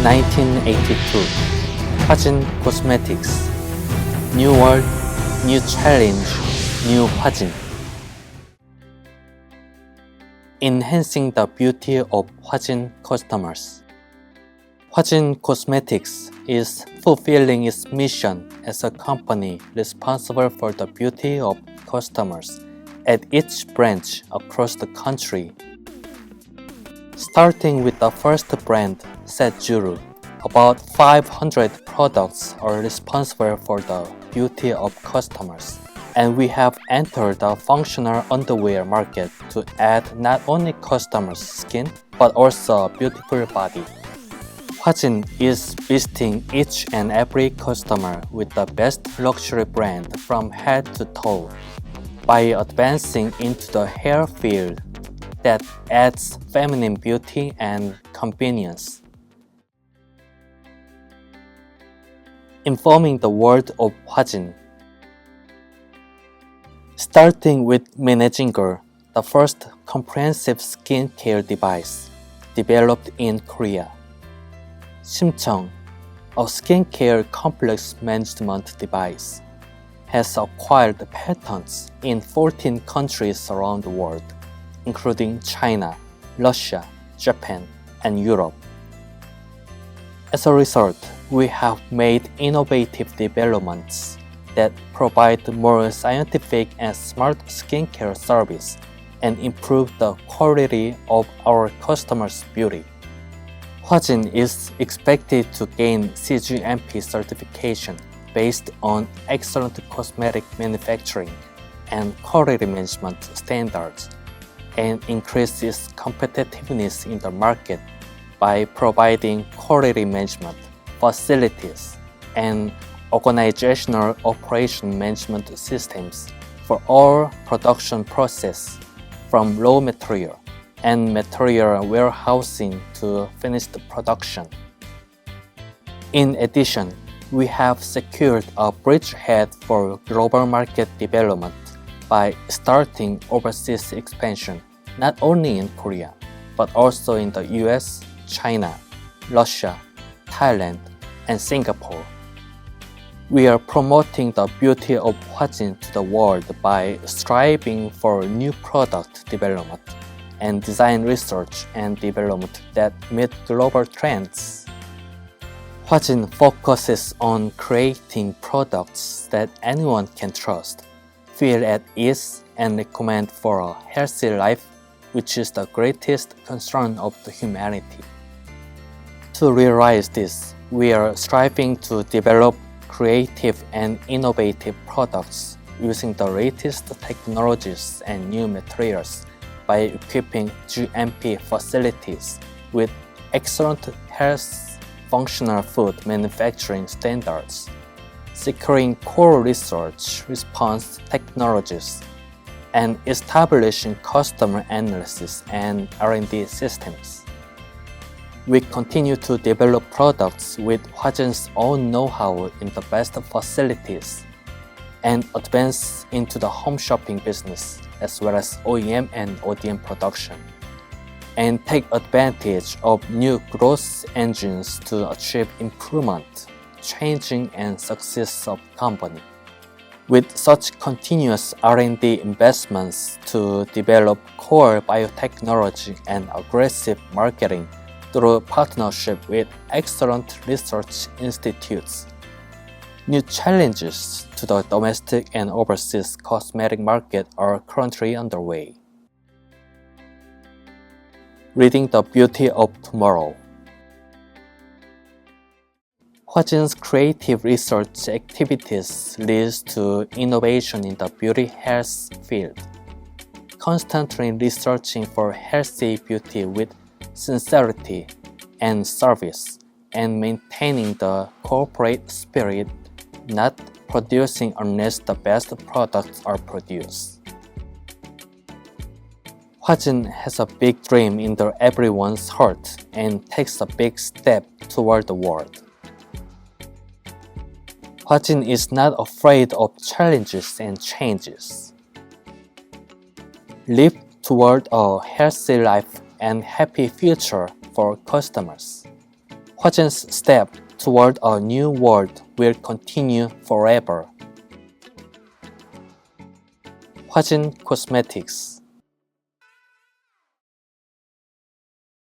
1982. Hwajin Cosmetics. New world, new challenge, new Hwajin. Enhancing the beauty of Hwajin customers. Hwajin Cosmetics is fulfilling its mission as a company responsible for the beauty of customers at each branch across the country. Starting with the first brand, Setjuru, about 500 products are responsible for the beauty of customers, and we have entered the functional underwear market to add not only customers' skin but also a beautiful body. Hwajin is visiting each and every customer with the best luxury brand from head to toe by advancing into the hair field that adds feminine beauty and convenience. Informing the world of Hwajin. Starting with Minnezinger, the first comprehensive skincare device developed in Korea. Simchong, a skincare complex management device, has acquired patents in 14 countries around the world, including China, Russia, Japan, and Europe. As a result, we have made innovative developments that provide more scientific and smart skincare service and improve the quality of our customers' beauty. Hwajin is expected to gain cGMP certification based on excellent cosmetic manufacturing and quality management standards, and increase its competitiveness in the market by providing quality management, facilities, and organizational operation management systems for all production process, from raw material and material warehousing to finished production. In addition, we have secured a bridgehead for global market development by starting overseas expansion not only in Korea, but also in the US, China, Russia, Thailand, and Singapore. We are promoting the beauty of Hwajin to the world by striving for new product development and design research and development that meet global trends. Hwajin focuses on creating products that anyone can trust, feel at ease, and recommend for a healthy life, which is the greatest concern of the humanity. To realize this, we are striving to develop creative and innovative products using the latest technologies and new materials by equipping GMP facilities with excellent health functional food manufacturing standards, securing core research response technologies, and establishing customer analysis and R&D systems. We continue to develop products with Hwajin's own know-how in the best facilities and advance into the home shopping business as well as OEM and ODM production, and take advantage of new growth engines to achieve improvement, changing, and success of the company. With such continuous R&D investments to develop core biotechnology and aggressive marketing through partnership with excellent research institutes, new challenges to the domestic and overseas cosmetic market are currently underway. Reading the beauty of tomorrow. Hwajin's creative research activities leads to innovation in the beauty health field, constantly researching for healthy beauty with sincerity and service, and maintaining the corporate spirit, not producing unless the best products are produced. Hwajin has a big dream in everyone's heart and takes a big step toward the world. Hwajin is not afraid of challenges and changes. Live toward a healthy life and happy future for customers. Hwajin's step toward a new world will continue forever. Hwajin Cosmetics